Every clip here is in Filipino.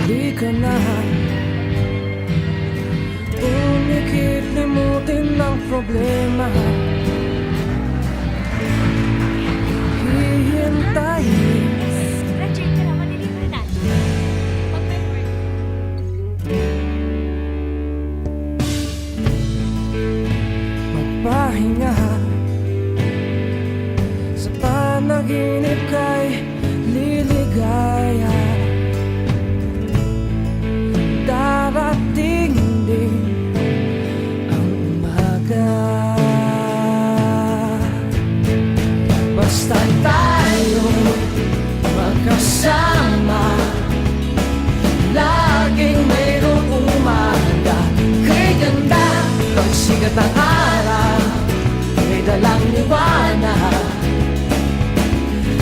Di ka na umikip, limutin ang problema. Hihintayin magpahinga sa panaginip kay liligaya. Darating din ang umaga, basta tayo magkasama. Laging mayroong umaga, kay ganda pagsikat ng araw, may dalang liwanag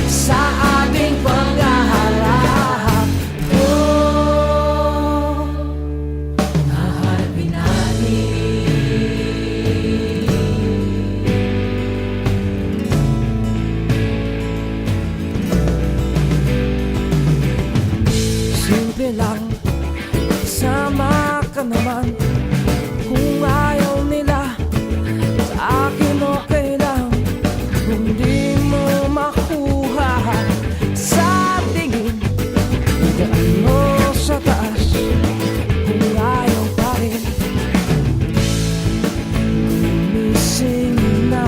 sa ating paghaharap. Oh, haharapin natin simple lang, sama ka naman. Kung ayaw nila sa akin, okay lang. Kung di mo makuha sa tingin, daan mo sa taas. Kung ayaw pa rin, gumising na.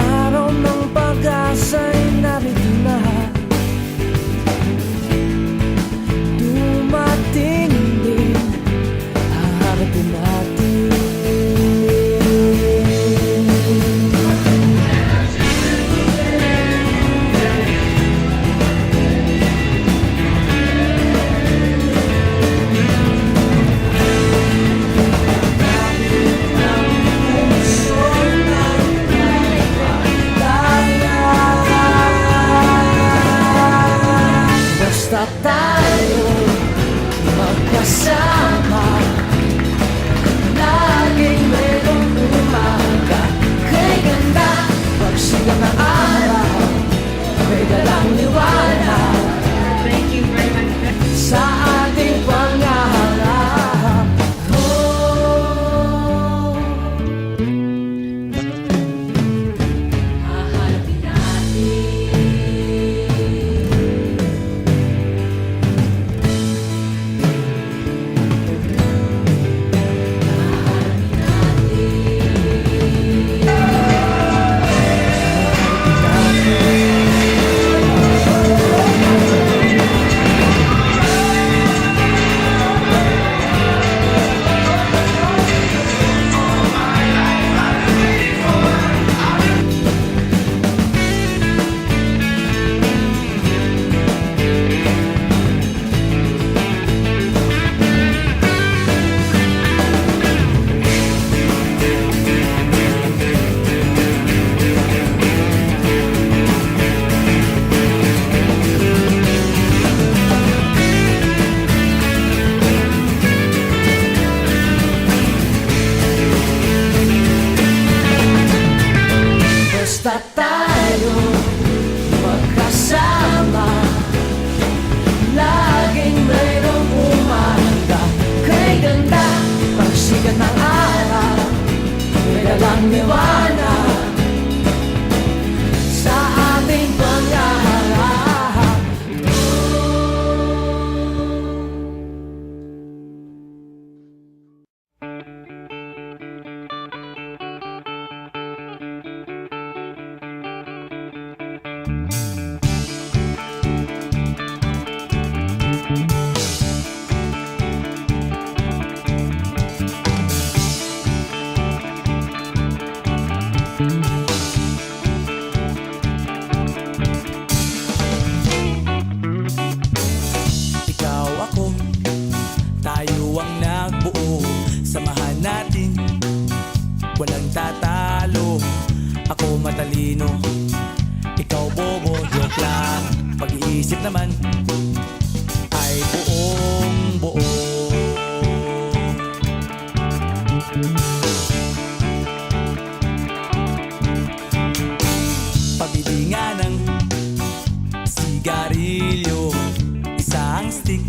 Araw ng pag-asa'y narito na. Dumating din, haharapin natin. Basta tayo magkasama, laging mayroong umaga, kay ganda pagsikat ng araw, may dalang liwanag sa ating pangarap. Oh, haharapin natin basta tayo magkasama, laging mayroong umaga, kay ganda pagsikat ng araw, may dalang liwanag sa ating paghaharap. Ikaw, ako, tayo ang nagbuo. Samahan natin, walang tatalo. Ako matalino, ikaw bobo, joke lang. Pag-iisip naman ay buong buo. Pabili nga ng sigarilyo, tornilyo, isang stick.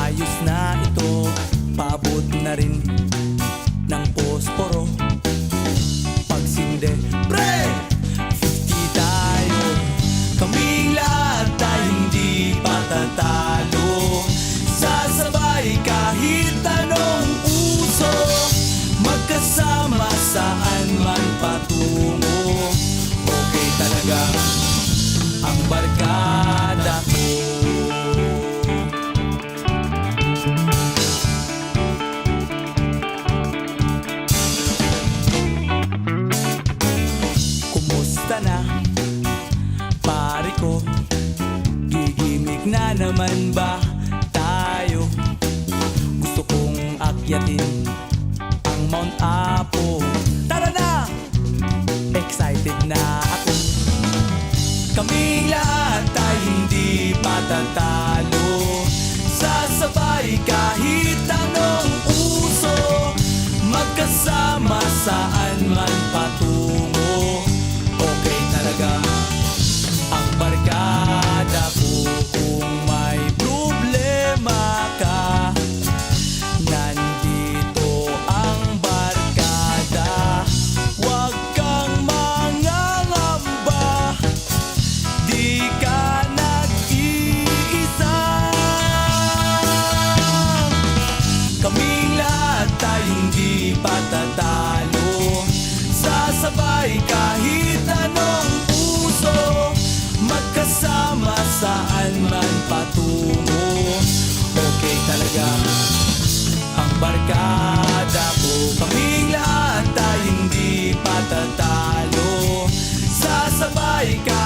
Ayos na ito, paabot na rin ng posporo. Pagsinde, pre! 50 tayo, kaming lahat tayo hindi patatalo. Sasabay kahit anong uso, magkasama saan man patungo. Okay talaga ang barkada ko. Kumusta na, pare ko? Gigimik na naman ba tayo? Gusto kong akyatin ang Mount Apo. Tara na! Excited na ako. Kaming lahat tayo hindi patatalo. Sasabay kahit anong uso, magkasama saan man patungo. Okay talaga ang barkada ko. Kung may problema ka, nandito ang barkada. Huwag kang mangangamba, di ka nag-iisa. Kaming lahat tayo hindi patatalo. Sasabay kahit anong uso, magkasama saan man patungo. Okay talaga ang barkada ko. Kaming lahat tayo hindi patatalo. Sasabay kahit